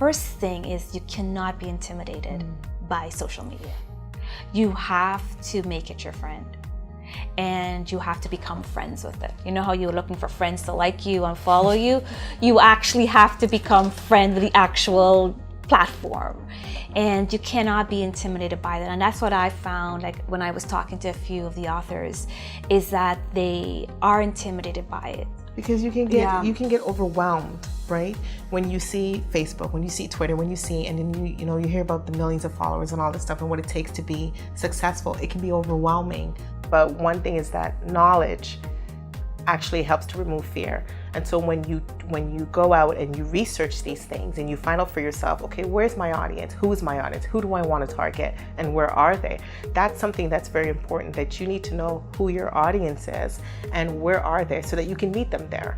first thing is you cannot be intimidated by social media. You have to make it your friend. And you have to become friends with it. You know how you're looking for friends to like you and follow you? You actually have to become friends with the actual platform. And you cannot be intimidated by that. And that's what I found, like when I was talking to a few of the authors, is that they are intimidated by it. Because you can get overwhelmed, right? When you see Facebook, when you see Twitter, when you see, and then you hear about the millions of followers and all this stuff and what it takes to be successful, it can be overwhelming. But one thing is that knowledge actually helps to remove fear. And so when you go out and you research these things and you find out for yourself, okay, where's my audience? Who is my audience? Who do I want to target? And where are they? That's something that's very important, that you need to know who your audience is and where are they so that you can meet them there,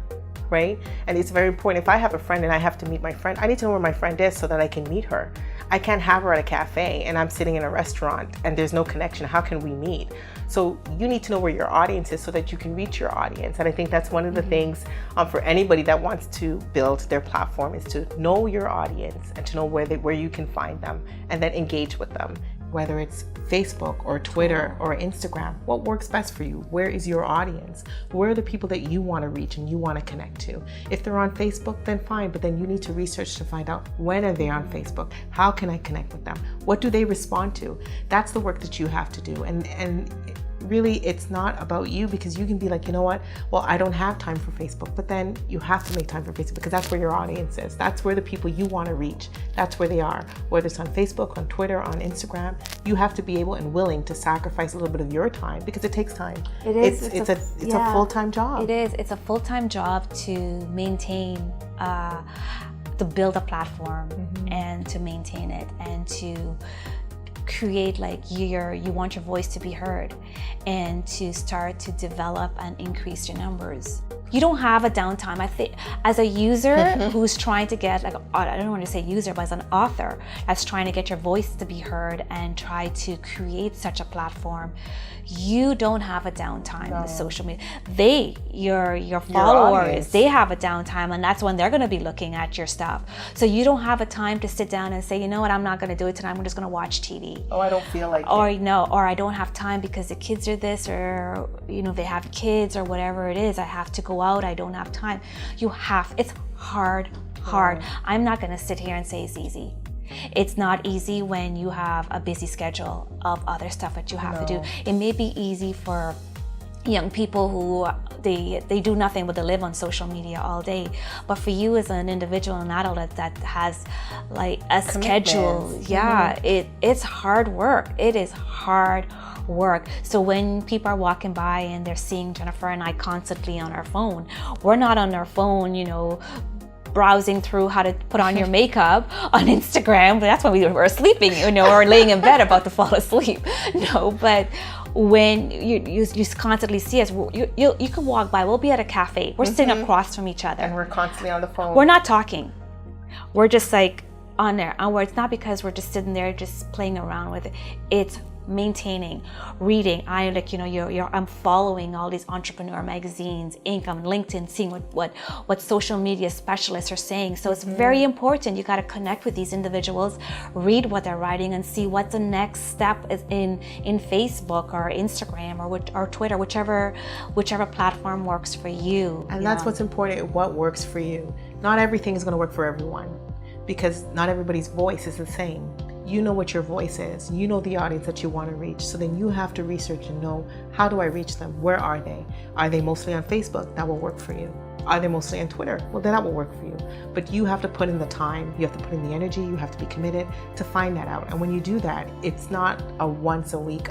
right? And it's very important. If I have a friend and I have to meet my friend, I need to know where my friend is so that I can meet her. I can't have her at a cafe and I'm sitting in a restaurant and there's no connection. How can we meet? So you need to know where your audience is so that you can reach your audience. And I think that's one of the things for anybody that wants to build their platform, is to know your audience and to know where you can find them and then engage with them. Whether it's Facebook or Twitter or Instagram, what works best for you? Where is your audience? Where are the people that you want to reach and you want to connect to? If they're on Facebook, then fine, but then you need to research to find out, when are they on Facebook? How can I connect with them? What do they respond to? That's the work that you have to do. And really, it's not about you, because you can be like, you know what, well, I don't have time for Facebook, but then you have to make time for Facebook because that's where your audience is. That's where the people you want to reach, that's where they are. Whether it's on Facebook, on Twitter, on Instagram, you have to be able and willing to sacrifice a little bit of your time, because it takes time. It is. It's a full-time job. It is. It's a full-time job to maintain, to build a platform and to maintain it and to create, like, you want your voice to be heard and to start to develop and increase your numbers. You don't have a downtime. I think as a user who's trying to get, like, I don't want to say user, but as an author that's trying to get your voice to be heard and try to create such a platform, you don't have a downtime with social media. Your followers, they have a downtime, and that's when they're going to be looking at your stuff. So you don't have a time to sit down and say, you know what, I'm not going to do it tonight, I'm just going to watch TV. Oh, I don't feel like or it. Or I don't have time because the kids are this, or they have kids or whatever it is. I have to go out, I don't have time. It's hard. I'm not going to sit here and say it's easy. It's not easy when you have a busy schedule of other stuff that you have to do. It may be easy for young people who they do nothing but they live on social media all day, but for you as an individual and adult that has like a schedule, it's hard work. It is hard work. So when people are walking by and they're seeing Jennifer and I constantly on our phone, we're not on our phone, browsing through how to put on your makeup on Instagram, but that's when we were sleeping, or laying in bed about to fall asleep. No, but when you constantly see us, you can walk by, we'll be at a cafe, we're sitting across from each other. And we're constantly on the phone. We're not talking. We're just like on there. And it's not because we're just sitting there just playing around with it. It's maintaining, reading. I'm following all these entrepreneur magazines, Inc., I'm LinkedIn, seeing what social media specialists are saying. So it's very important. You got to connect with these individuals, read what they're writing, and see what the next step is in Facebook or Instagram or Twitter, whichever platform works for you. And that's what's important, what works for you. Not everything is going to work for everyone, because not everybody's voice is the same. You know what your voice is. You know the audience that you want to reach. So then you have to research and know, how do I reach them? Where are they? Are they mostly on Facebook? That will work for you. Are they mostly on Twitter? Well, then that will work for you. But you have to put in the time. You have to put in the energy. You have to be committed to find that out. And when you do that, it's not a once a week,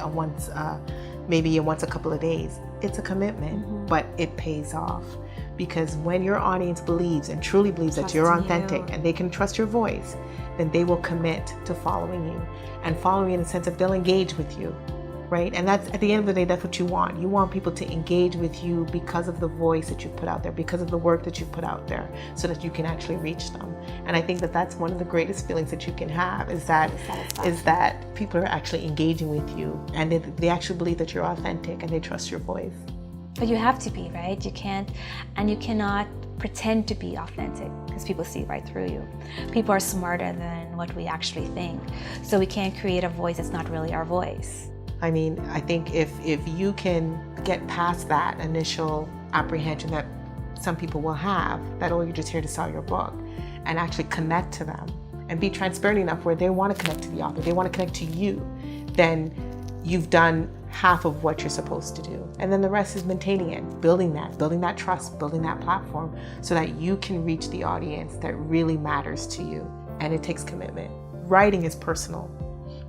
maybe a once a couple of days. It's a commitment, but it pays off. Because when your audience believes and truly believes that you're authentic and they can trust your voice, then they will commit to following you, and following you in the sense of they'll engage with you, right? And that's, at the end of the day, that's what you want. You want people to engage with you because of the voice that you put out there, because of the work that you put out there, so that you can actually reach them. And I think that that's one of the greatest feelings that you can have, is that people are actually engaging with you, and they actually believe that you're authentic and they trust your voice. But you have to be, right? You cannot pretend to be authentic. because people see right through you. People are smarter than what we actually think. So we can't create a voice that's not really our voice. I mean, I think if you can get past that initial apprehension that some people will have, that, oh, you're just here to sell your book, and actually connect to them and be transparent enough where they want to connect to the author, they want to connect to you, then you've done half of what you're supposed to do. And then the rest is maintaining it, building that trust, building that platform so that you can reach the audience that really matters to you. And it takes commitment. Writing is personal.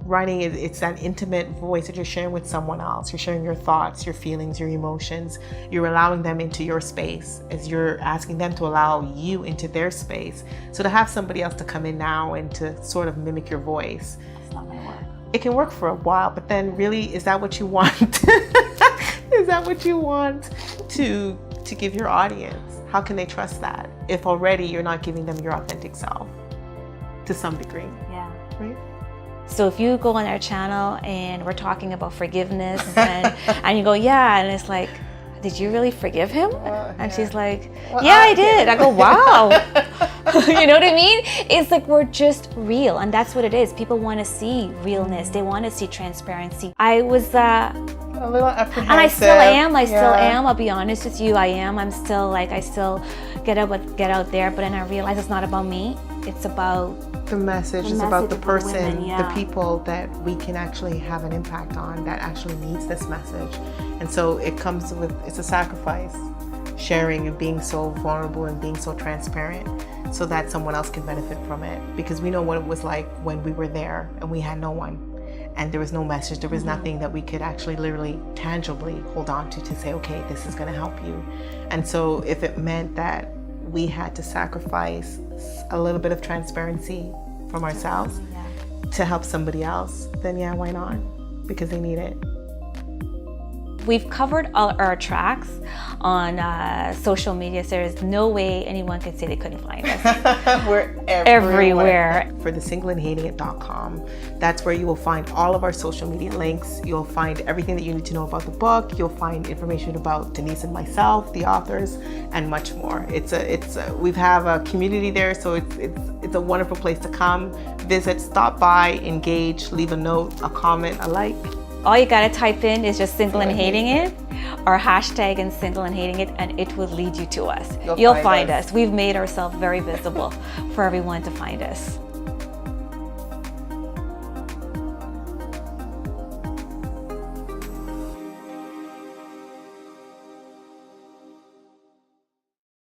Writing, it's that intimate voice that you're sharing with someone else. You're sharing your thoughts, your feelings, your emotions. You're allowing them into your space as you're asking them to allow you into their space. So to have somebody else to come in now and to sort of mimic your voice, It's not gonna work. it can work for a while, but then really, is that what you want? Is that what you want to give your audience? How can they trust that if already you're not giving them your authentic self to some degree? Yeah. Right? So if you go on our channel and we're talking about forgiveness and you go, yeah, and it's like, did you really forgive him? And she's like, yeah, I did. I go, wow. You know what I mean? It's like we're just real, and that's what it is. People want to see realness. They want to see transparency. I was a little apprehensive. and I still am. I still am. I'll be honest with you. I am. I'm still like, I still get out there, but then I realize it's not about me. It's about the message. It's about the person, women, yeah. the people that we can actually have an impact on that actually needs this message. And so it comes with, it's a sacrifice, sharing and being so vulnerable and being so transparent so that someone else can benefit from it. Because we know what it was like when we were there and we had no one. And there was no message, there was nothing that we could actually literally tangibly hold on to say, okay, this is gonna help you. And so if it meant that we had to sacrifice a little bit of transparency from ourselves to help somebody else, then yeah, why not? Because they need it. We've covered all our tracks on social media, so there's no way anyone could say they couldn't find us. We're everywhere. For thesingleandhatingit.com, that's where you will find all of our social media links. You'll find everything that you need to know about the book. You'll find information about Denise and myself, the authors, and much more. We have a community there, so it's a wonderful place to come, visit, stop by, engage, leave a note, a comment, a like. All you gotta type in is just Single and Hating It, or hashtag and Single and Hating It, and it will lead you to us. You'll find us. We've made ourselves very visible for everyone to find us.